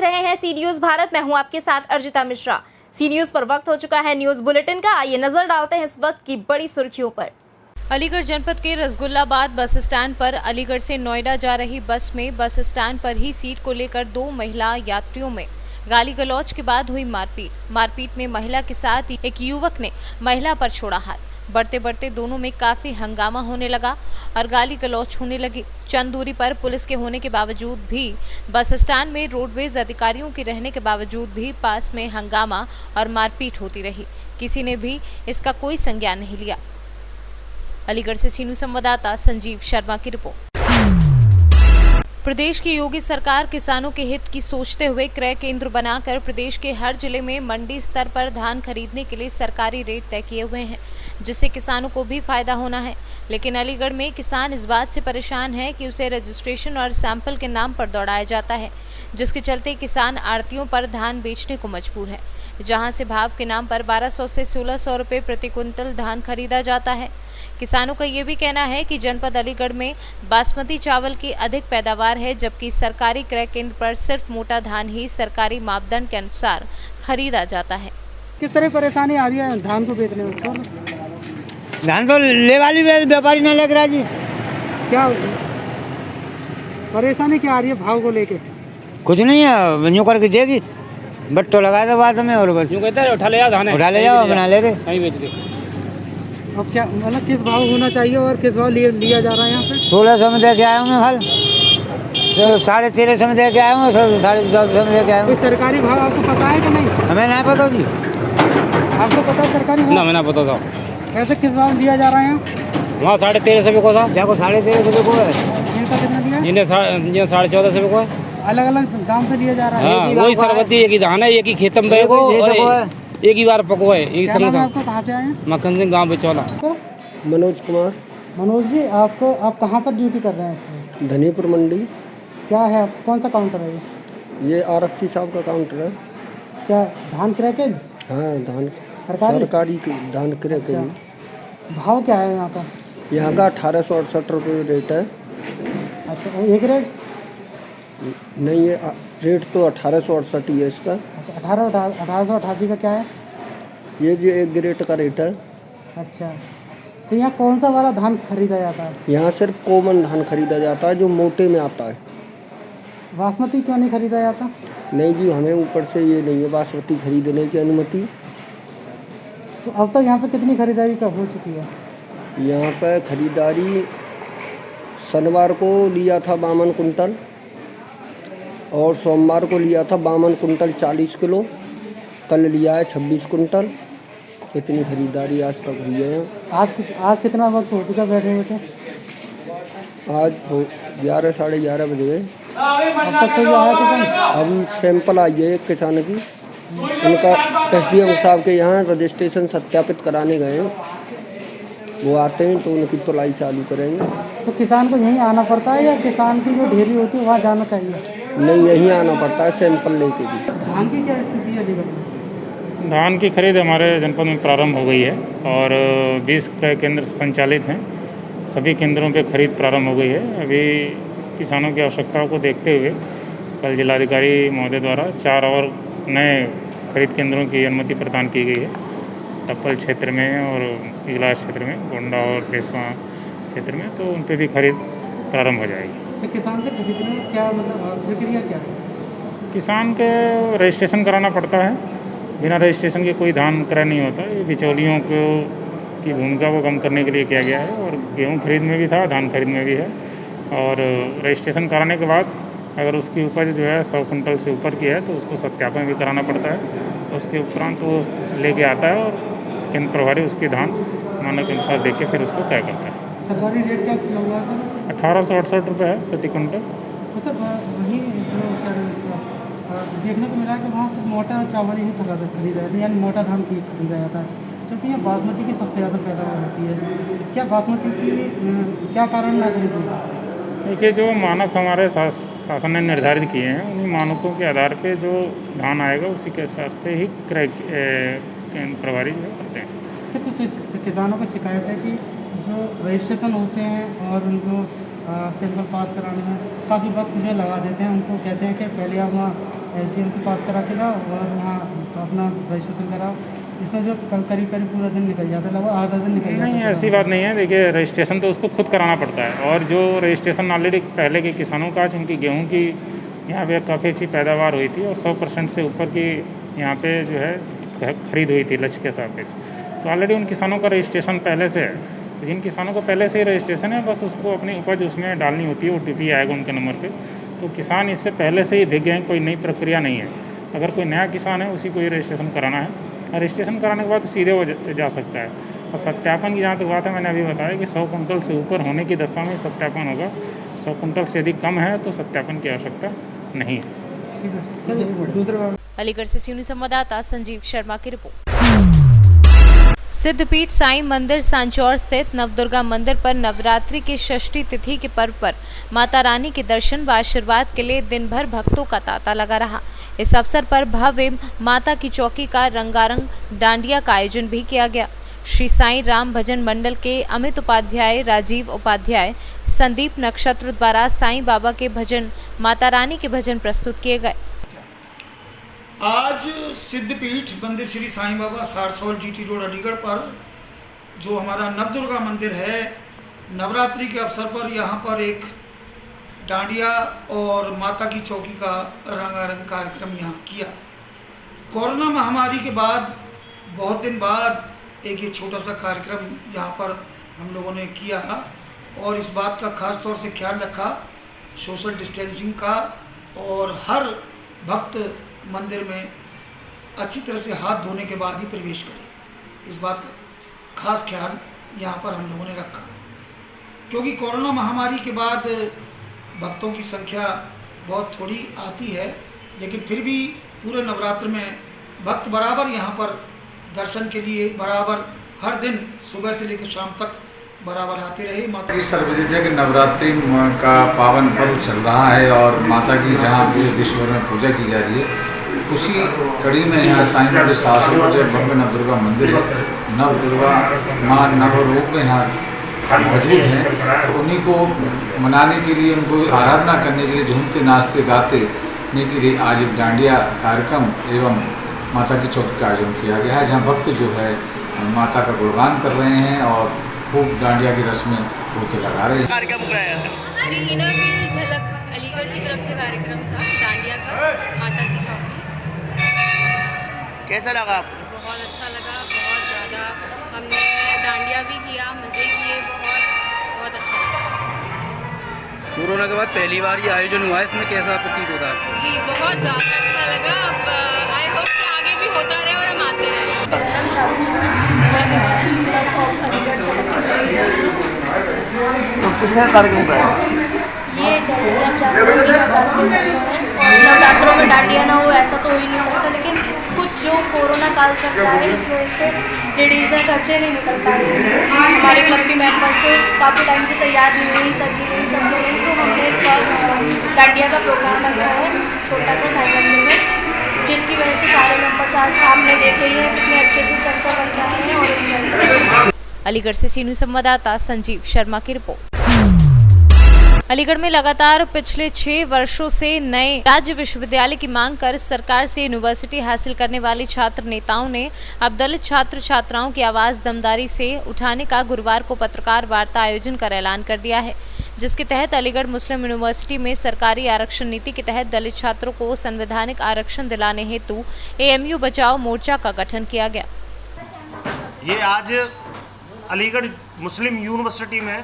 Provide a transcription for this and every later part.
रहे हैं सी न्यूज भारत। मैं हूं आपके साथ अर्जिता मिश्रा। सी न्यूज पर वक्त हो चुका है न्यूज बुलेटिन का। आइए नजर डालते हैं इस वक्त की बड़ी सुर्खियों पर। अलीगढ़ जनपद के रसगुल्लाबाद बस स्टैंड पर अलीगढ़ से नोएडा जा रही बस में बस स्टैंड पर ही सीट को लेकर दो महिला यात्रियों में गाली गलौज के बाद हुई मारपीट में महिला के साथ एक युवक ने महिला पर छोड़ा हाथ। बढ़ते बढ़ते दोनों में काफी हंगामा होने लगा और गाली गलौज होने लगी। चंद दूरी पर पुलिस के होने के बावजूद भी बस स्टैंड में रोडवेज अधिकारियों के रहने के बावजूद भी पास में हंगामा और मारपीट होती रही। किसी ने भी इसका कोई संज्ञान नहीं लिया। अलीगढ़ से सीनू संवाददाता संजीव शर्मा की रिपोर्ट। प्रदेश की योगी सरकार किसानों के हित की सोचते हुए क्रय केंद्र बनाकर प्रदेश के हर जिले में मंडी स्तर पर धान खरीदने के लिए सरकारी रेट तय किए हुए हैं, जिससे किसानों को भी फायदा होना है। लेकिन अलीगढ़ में किसान इस बात से परेशान है कि उसे रजिस्ट्रेशन और सैंपल के नाम पर दौड़ाया जाता है, जिसके चलते किसान आड़तियों पर धान बेचने को मजबूर है, जहां से भाव के नाम पर 1200 से 1600 रुपये प्रति क्विंटल धान खरीदा जाता है। किसानों का ये भी कहना है कि जनपद अलीगढ़ में बासमती चावल की अधिक पैदावार है, जबकि सरकारी क्रय केंद्र पर सिर्फ मोटा धान ही सरकारी मापदंड के अनुसार खरीदा जाता है। किस तरह परेशानी आ रही है धान को बेचने में? धान तो ले वाली व्यापारी ना लग रहा जी। क्या परेशानी क्या आ रही है भाव को लेके? कुछ नहीं है, यूँ करके देगी बट्टो लगा दो बाद में और बस यूँ कहते हैं उठा ले जाओ धान, उठा ले जाओ बना ले रहे कहीं बेच दे। अब क्या मतलब किस भाव होना चाहिए और किस भाव लिया जा रहा है यहाँ पे? 1600 में दे के आया हूँ मैं फल, 1350 में दे के आया हूँ, 1450 में दे के आया हूँ। सरकारी भाव आपको पता है कि नहीं? हमें नहीं पता जी। आपको पता है सरकारी भाव? ना मैं ना पता था। कैसे किस भाव दिया जा रहा है? वहाँ 1350 रुपये को था, क्या को 1350 को है, इनका कितना दिया? जिन्हें 1450 रुपये को है। अलग अलग दाम से लिया जा रहा है? हाँ, वही सरबती एक ही धान है, एक ही खेतम बे को और एक ही बार पकवा है, एक संग संग। आपको कहाँ से आए हैं? मक्खन सिंह गाँव बिचौला। मनोज कुमार। मनोज जी, आप कहाँ पर ड्यूटी कर रहे हैं? धनीपुर मंडी। क्या है, कौन सा काउंटर है ये आरक्षी साहब का काउंटर है। क्या धान क्रय केंद्र? हाँ, धान सरकारी धान क्रय केंद्र। भाव क्या है यहाँ का? यहाँ का 1868 रुपये रेट है। अच्छा, एक रेट नहीं, ये रेट तो 1868 ही है इसका। अच्छा, 1888 का क्या है? ये जो एक ग्रेट का रेट है। अच्छा, तो यहाँ कौन सा वाला धान खरीदा जाता है? यहाँ सिर्फ कॉमन धान खरीदा जाता है जो मोटे में आता है। बासमती क्यों नहीं खरीदा जाता? नहीं जी, हमें ऊपर से ये नहीं है बासमती खरीदने की अनुमति। तो अब तक यहाँ पे कितनी खरीदारी कब हो चुकी है? यहाँ पर खरीदारी शनिवार को लिया था 52 कुंटल और सोमवार को लिया था 52 कुंटल 40 किलो। कल लिया है 26 कुंटल। इतनी खरीदारी आज तक हुई है। आज कितना वक्त हो चुका बैठे बैठे? आज 11 साढ़े 11 बज गए। अब तक कोई आया तो नहीं? अभी सैंपल आई है एक किसान की, उनका SDM साहब के यहाँ रजिस्ट्रेशन सत्यापित कराने गए हैं। वो आते हैं तो उनकी तुलाई चालू करेंगे। तो किसान को यहीं आना पड़ता है या किसान की जो ढेरी होती है वहाँ जाना चाहिए? नहीं, यहीं आना पड़ता है सैंपल लेके जी। धान की क्या स्थिति है अलीगढ़ में? धान की खरीद हमारे जनपद में प्रारंभ हो गई है और 20 क्रय केंद्र संचालित हैं। सभी केंद्रों पे खरीद प्रारंभ हो गई है। अभी किसानों की आवश्यकताओं को देखते हुए कल जिलाधिकारी महोदय द्वारा 4 और नए खरीद केंद्रों की अनुमति प्रदान की गई है। टप्पल क्षेत्र में और इगलास क्षेत्र में, गोंडा और पेशवा क्षेत्र में, तो उन पर भी खरीद प्रारंभ हो जाएगी। तो किसान से खरीदने में क्या मतलब प्रक्रिया क्या है? किसान के रजिस्ट्रेशन कराना पड़ता है। बिना रजिस्ट्रेशन के कोई धान क्रय नहीं होता। ये बिचौलियों को की भूमिका को कम करने के लिए किया गया है और गेहूँ खरीद में भी था, धान खरीद में भी है। और रजिस्ट्रेशन कराने के बाद अगर उसकी उपज जो है 100 कुंटल से ऊपर की है तो उसको सत्यापन भी कराना पड़ता है। उसके उपरांत वो लेके आता है और केंद्र प्रभारी उसकी धान मानक के अनुसार देख के फिर उसको तय करता है। सरकारी रेट क्या हुआ सर? 1868 रुपये है प्रति कुंटल। तो सर वही जो क्या है इसका देखने को मिला कि वहाँ से मोटा चावल ही खरीदा जाता है, यानी मोटा धान की खरीदा जाता है, जबकि यहाँ बासमती की सबसे ज़्यादा पैदावार होती है। क्या बासमती की क्या कारण ना खरीदी? देखिए, जो मानक हमारे शासन ने निर्धारित किए हैं उन्हीं मानकों के आधार पे जो धान आएगा उसी के हिसाब से ही क्रय प्रभारी जो करते हैं। अच्छा, कुछ किसानों की शिकायत है कि जो रजिस्ट्रेशन होते हैं और उनको सैंपल पास कराने में काफ़ी वक्त जो लगा देते हैं। उनको कहते हैं कि पहले आप वहाँ SDM से पास करा के लाओ और वहाँ अपना रजिस्ट्रेशन कराओ। इसमें जो करीब करीब पूरा दिन निकल जाता है, लगभग आधा दिन निकल जाता है। नहीं, ऐसी बात नहीं है। देखिए, रजिस्ट्रेशन तो उसको खुद कराना पड़ता है, और जो रजिस्ट्रेशन ऑलरेडी पहले के किसानों का, जिनकी गेहूं की यहाँ पे काफ़ी अच्छी पैदावार हुई थी और 100% से ऊपर की यहाँ पे जो है खरीद हुई थी लक्ष्य के सापेक्ष, तो ऑलरेडी उन किसानों का रजिस्ट्रेशन पहले से है। तो जिन किसानों का पहले से ही रजिस्ट्रेशन है, बस उसको अपनी उपज उसमें डालनी होती है, OTP आएगा उनके नंबर पे। तो किसान इससे पहले से ही दिख गए हैं, कोई नई प्रक्रिया नहीं है। अगर कोई नया किसान है, उसी को ही रजिस्ट्रेशन कराना है, और रजिस्ट्रेशन कराने के बाद सीधे वो जा सकता है। और सत्यापन की जहाँ तक बात है, मैंने अभी बताया कि 100 कुंटल से ऊपर होने की दशा में सत्यापन होगा। 100 कुंटल से यदि कम है तो सत्यापन की आवश्यकता नहीं है। अलीगढ़ से सीनियर संवाददाता संजीव शर्मा की रिपोर्ट। सिद्धपीठ साईं मंदिर सांचौर स्थित नवदुर्गा मंदिर पर नवरात्रि की षष्ठी तिथि के पर्व पर माता रानी के दर्शन व आशीर्वाद के लिए दिन भर भक्तों का तांता लगा रहा। इस अवसर पर भव्य माता की चौकी का रंगारंग डांडिया का आयोजन भी किया गया। श्री साईं राम भजन मंडल के अमित उपाध्याय, राजीव उपाध्याय, संदीप नक्षत्र द्वारा साईं बाबा के भजन, माता रानी के भजन प्रस्तुत किए गए। आज सिद्धपीठ मंदिर श्री साईं बाबा सारसौल GT रोड अलीगढ़ पर जो हमारा नवदुर्गा मंदिर है, नवरात्रि के अवसर पर यहाँ पर एक डांडिया और माता की चौकी का रंगारंग कार्यक्रम यहाँ किया। कोरोना महामारी के बाद बहुत दिन बाद एक ये छोटा सा कार्यक्रम यहाँ पर हम लोगों ने किया, और इस बात का खास तौर से ख्याल रखा सोशल डिस्टेंसिंग का, और हर भक्त मंदिर में अच्छी तरह से हाथ धोने के बाद ही प्रवेश करें। इस बात का खास ख्याल यहाँ पर हम लोगों ने रखा, क्योंकि कोरोना महामारी के बाद भक्तों की संख्या बहुत थोड़ी आती है, लेकिन फिर भी पूरे नवरात्र में भक्त बराबर यहाँ पर दर्शन के लिए बराबर हर दिन सुबह से लेकर शाम तक बराबर आते रहे। माता की सर्वविदित है कि नवरात्रि का पावन पर्व चल रहा है, और माता की जहाँ पूरे विश्व में पूजा की जा रही है, उसी कड़ी में यहाँ साईं मंदिर सासुर जो भव्य नवदुर्गा मंदिर है, नवदुर्गा माँ नवरूप में यहाँ मौजूद हैं, तो उन्हीं को मनाने के लिए, उनको आराधना करने के लिए झूमते नाचते गाते के लिए आज एक डांडिया कार्यक्रम एवं माता की चौकी का आयोजन किया गया है, जहाँ भक्त जो है माता का गुणगान कर रहे हैं और खूब डांडिया की रस्में होते लगा रहे हैं। जी, इनर व्हील झलक अलीगढ़ की तरफ से कार्यक्रम था डांडिया का, माता की चौकी। कैसा लगा आपको? बहुत अच्छा लगा, बहुत ज़्यादा। हमने डांडिया भी किया, मज़े किए, बहुत अच्छा लगा। कोरोना के बाद पहली बार ये आयोजन हुआ है, इसमें कैसा प्रतीत होता है? जी, बहुत ज़्यादा अच्छा लगा। अब आई होप कि आगे भी होता रहे और हम आते रहे। तो किस तरह कार्यक्रम का है ये? जैसे कि आप जानते हैं कि नवरात्र चल रहे हैं, और नवरात्रों में डांडिया ना हो ऐसा तो हो ही नहीं सकता, लेकिन कुछ जो कोरोना काल चल रहा है इस वजह से लेडीज़ें घर से नहीं निकल पा रही हैं। हमारे क्लब की मेंबर्स तो काफ़ी टाइम से तैयार नहीं हुई, सजी नहीं सब लोग, तो हमने एक डांडिया का प्रोग्राम रखा है छोटा सा साईं मंदिर में, जिसकी वजह से सारे मेंबर्स आज आपने देखे ही हैं कितने अच्छे से सत्संग कर रहे हैं और एंजॉय कर रहे हैं। अलीगढ़ से सीनियर संवाददाता संजीव शर्मा की रिपोर्ट। अलीगढ़ में लगातार पिछले 6 वर्षों से नए राज्य विश्वविद्यालय की मांग कर सरकार से यूनिवर्सिटी हासिल करने वाले छात्र नेताओं ने अब दलित छात्र छात्राओं की आवाज दमदारी से उठाने का गुरुवार को पत्रकार वार्ता आयोजन कर ऐलान कर दिया है, जिसके तहत अलीगढ़ मुस्लिम यूनिवर्सिटी में सरकारी आरक्षण नीति के तहत दलित छात्रों को संवैधानिक आरक्षण दिलाने हेतु AMU बचाओ मोर्चा का गठन किया गया। ये आज अलीगढ़ मुस्लिम यूनिवर्सिटी में,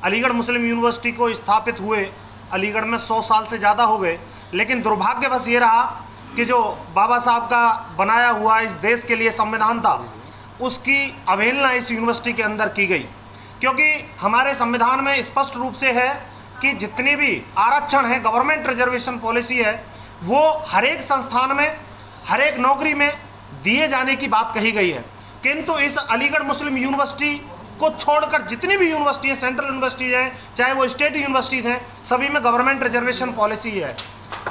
अलीगढ़ मुस्लिम यूनिवर्सिटी को स्थापित हुए अलीगढ़ में 100 साल से ज़्यादा हो गए, लेकिन दुर्भाग्यवश ये रहा कि जो बाबा साहब का बनाया हुआ इस देश के लिए संविधान था, उसकी अवहेलना इस यूनिवर्सिटी के अंदर की गई। क्योंकि हमारे संविधान में स्पष्ट रूप से है कि जितनी भी आरक्षण है, गवर्नमेंट रिजर्वेशन पॉलिसी है, वो हर एक संस्थान में, हर एक नौकरी में दिए जाने की बात कही गई है। किंतु इस अलीगढ़ मुस्लिम यूनिवर्सिटी को छोड़कर जितनी भी यूनिवर्सिटी हैं, सेंट्रल यूनिवर्सिटीज़ हैं, चाहे वो स्टेट यूनिवर्सिटीज़ हैं, सभी में गवर्नमेंट रिजर्वेशन पॉलिसी है।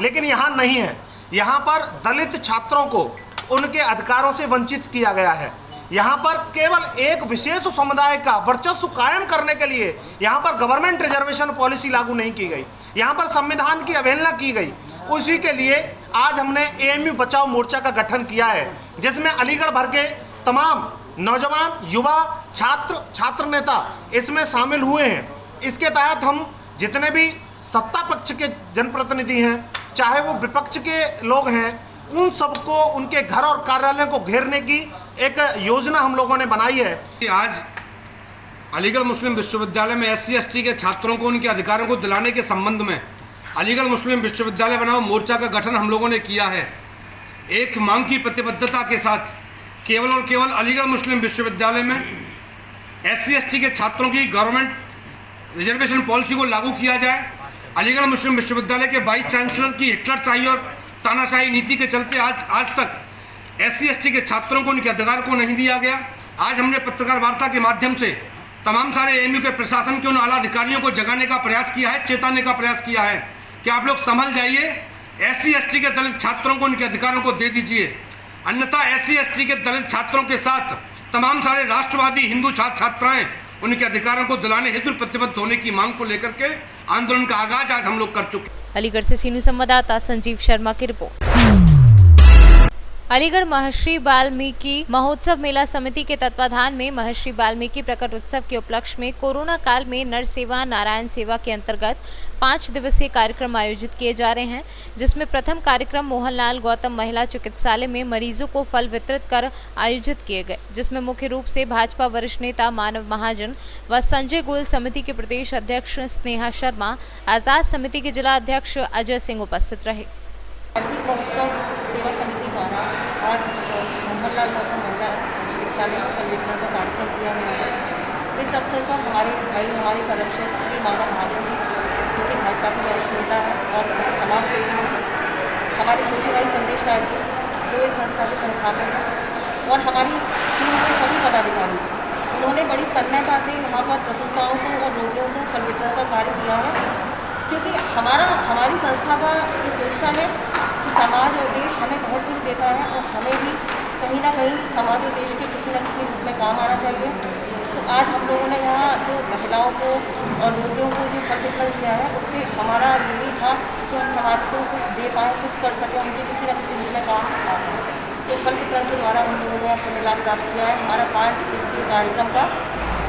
लेकिन यहाँ नहीं है। यहाँ पर दलित छात्रों को उनके अधिकारों से वंचित किया गया है। यहाँ पर केवल एक विशेष समुदाय का वर्चस्व कायम करने के लिए यहाँ पर गवर्नमेंट रिजर्वेशन पॉलिसी लागू नहीं की गई। यहाँ पर संविधान की अवहेलना की गई। उसी के लिए आज हमने एएमयू बचाओ मोर्चा का गठन किया है, जिसमें अलीगढ़ भर के तमाम नौजवान, युवा, छात्र नेता इसमें शामिल हुए हैं। इसके तहत हम जितने भी सत्ता पक्ष के जनप्रतिनिधि हैं, चाहे वो विपक्ष के लोग हैं, उन सबको उनके घर और कार्यालय को घेरने की एक योजना हम लोगों ने बनाई है। आज अलीगढ़ मुस्लिम विश्वविद्यालय में SC/ST के छात्रों को उनके अधिकारों को दिलाने के संबंध में अलीगढ़ मुस्लिम विश्वविद्यालय बनाओ मोर्चा का गठन हम लोगों ने किया है। एक मांग की प्रतिबद्धता के साथ केवल और केवल अलीगढ़ मुस्लिम विश्वविद्यालय में SC/ST के छात्रों की गवर्नमेंट रिजर्वेशन पॉलिसी को लागू किया जाए। अलीगढ़ मुस्लिम विश्वविद्यालय के वाइस चांसलर की हिटलरशाही और तानाशाही नीति के चलते आज तक SC/ST के छात्रों को उनके अधिकार को नहीं दिया गया। आज हमने पत्रकार वार्ता के माध्यम से तमाम सारे एएमयू के प्रशासन के उन आला अधिकारियों को जगाने का प्रयास किया है, चेताने का प्रयास किया है कि आप लोग संभल जाइए, SC/ST के दलित छात्रों को उनके अधिकारों को दे दीजिए, अन्यथा SC/ST के दलित छात्रों के साथ तमाम सारे राष्ट्रवादी हिंदू छात्राएं उनके अधिकारों को दिलाने हेतु प्रतिबद्ध होने की मांग को लेकर के आंदोलन का आगाज आज हम लोग कर चुके। अलीगढ़ से सीनियर संवाददाता संजीव शर्मा की रिपोर्ट। अलीगढ़ महर्षि वाल्मीकि महोत्सव मेला समिति के तत्वाधान में महर्षि वाल्मीकि प्रकट उत्सव के उपलक्ष्य में कोरोना काल में नर सेवा नारायण सेवा के अंतर्गत 5 दिवसीय कार्यक्रम आयोजित किए जा रहे हैं, जिसमें प्रथम कार्यक्रम मोहनलाल गौतम महिला चिकित्सालय में मरीजों को फल वितरित कर आयोजित किए गए, जिसमें मुख्य रूप से भाजपा वरिष्ठ नेता मानव महाजन व संजय गोयल समिति के प्रदेश अध्यक्ष स्नेहा शर्मा, आजाद समिति के जिला अध्यक्ष अजय सिंह उपस्थित रहे। सेवा समिति द्वारा आज मोहनलाल गौतम महिला चिकित्सालय में फल वितरण का कार्यक्रम किया गया है। इस अवसर पर हमारे संरक्षक श्री मानव महाजन जी, जो कि भाजपा के वरिष्ठ नेता हैं और समाज सेवी हैं, हमारे छोटे भाई संदेश राज जी, जो इस संस्था के संस्थापक हैं, और हमारी टीम के सभी पदाधिकारी, उन्होंने बड़ी तन्मयता से यहाँ पर प्रसूताओं को और रोगियों को फल वितरण का कार्य किया है, क्योंकि हमारी संस्था का ये सोचता है कि समाज और देश हमें बहुत कुछ देता है और हमें भी कहीं ना कहीं समाज और देश के किसी न किसी रूप में काम आना चाहिए। तो आज हम लोगों ने यहाँ जो महिलाओं को और रोगियों को जो फल वितरण किया है, उससे हमारा यही था कि हम समाज को कुछ दे पाएँ, कुछ कर सकें, उनके किसी न किसी रूप में काम आए। तो फल वितरण के द्वारा हम लोगों ने अपने लाभ प्राप्त किया है। हमारा 5 दिवसीय कार्यक्रम का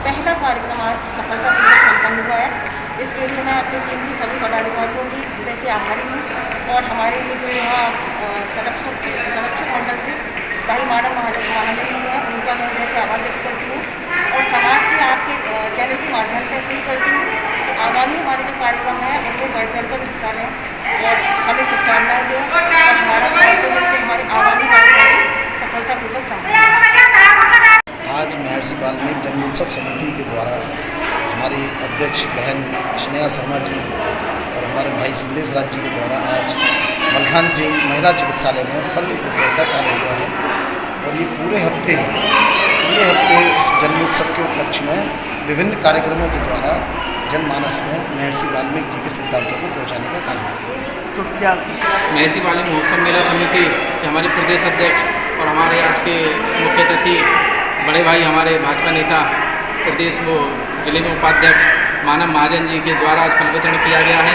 पहला कार्यक्रम आज सफलतापूर्वक संपन्न हुआ है। इसके लिए मैं अपनी टीम की सभी पदाधिकारियों की हृदय से आभारी हूँ, और हमारे लिए जो यहाँ संरक्षक मंडल से भाई मानव महाजन हैं, उनका मैं हृदय से आभार व्यक्त करती हूँ, और समाज से आपके चैनल के माध्यम से अपील करती हूँ कि आगामी हमारे जो कार्यक्रम है उनको बढ़ चढ़ कर हिस्सा लें और हमें शुभकामनाएं दें, और हमारा साथ जिससे हमारे आगामी कार्यक्रम सफलतापूर्वक संपन्न। आज महर्षि वाल्मीकि जन्मोत्सव समिति के द्वारा हमारी अध्यक्ष बहन स्नेहा शर्मा जी और हमारे भाई संदेश राज जी के द्वारा आज मलखान सिंह महिला चिकित्सालय में फल वितरण का कार्य हुआ है, और ये पूरे हफ्ते इस जन्मोत्सव के उपलक्ष्य में विभिन्न कार्यक्रमों के द्वारा जनमानस में महर्षि वाल्मीकि जी के सिद्धांतों को पहुँचाने का कार्य किया है। तो क्या महर्षि वाल्मीकि महोत्सव मेला समिति के हमारे प्रदेश अध्यक्ष और हमारे आज के मुख्य अतिथि बड़े भाई हमारे भाजपा नेता प्रदेश जिले में उपाध्यक्ष मानव महाजन जी के द्वारा आज फल वितरण किया गया है।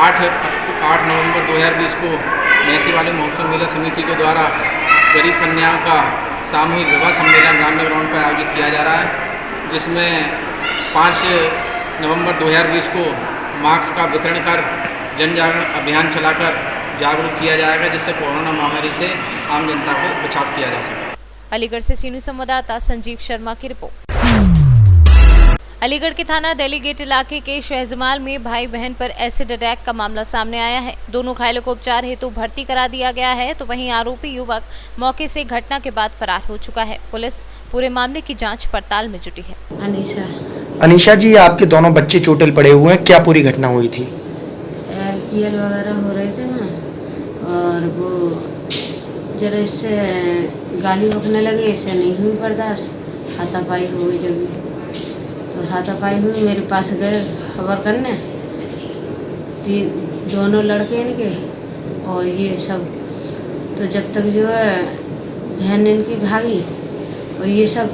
8 नवंबर 2020 को महर्षि वाल्मीकि महोत्सव मेला समिति के द्वारा गरीब कन्याओं का सामूहिक विवाह सम्मेलन रामनगर ग्राउंड पर आयोजित किया जा रहा है, जिसमें 5 नवंबर 2020 को मास्क का वितरण कर जन जागरण अभियान चलाकर जागरूक किया जाएगा, जिससे कोरोना महामारी से आम जनता को बचाव किया जा सके। अलीगढ़ से सीनियर संवाददाता संजीव शर्मा की रिपोर्ट। अलीगढ़ के थाना दिल्ली गेट इलाके के शहजमाल में भाई बहन पर एसिड अटैक का मामला सामने आया है। दोनों घायलों को उपचार हेतु भर्ती करा दिया गया है, तो वहीं आरोपी युवक मौके से घटना के बाद फरार हो चुका है। पुलिस पूरे मामले की जांच पड़ताल में जुटी है। अनीशा जी, आपके दोनों बच्चे चोटिल पड़े हुए हैं, क्या पूरी घटना हुई थी? LPL वगैरह हो रहे थे वहाँ, और वो जरा इससे गाली बकने लगे, इससे नहीं हुई बर्दाश्त, हाथापाई हो गई। जब तो हाथापाई हुई, मेरे पास गए खबर करने, दोनों लड़के इनके और ये सब। तो जब तक जो है बहन इनकी भागी, और ये सब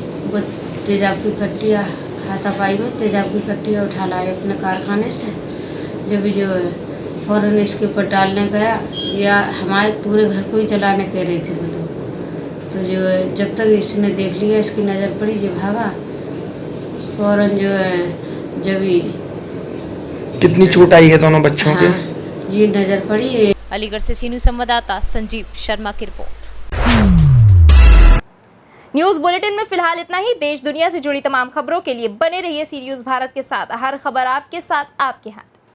तेजाब की कट्टियाँ हाथापाई में तेजाब की कट्टियाँ उठा लाए अपने कारखाने से। जब जो है फ़ौरन इसके ऊपर डालने गया या हमारे पूरे घर को ही जलाने कह रही थी वो तो जो है जब तक इसने देख लिया, इसकी नज़र पड़ी, जो भागा फौरन जो है जब ही कितनी चोट आई है दोनों बच्चों के? ये नज़र पड़ी। अलीगढ़ से सी न्यूज़ संवाददाता संजीव शर्मा की रिपोर्ट। न्यूज़ बुलेटिन में फिलहाल इतना ही। देश दुनिया से जुड़ी तमाम खबरों के लिए बने रहिए सी न्यूज़ भारत के साथ। हर खबर आपके साथ, आपके हाथ।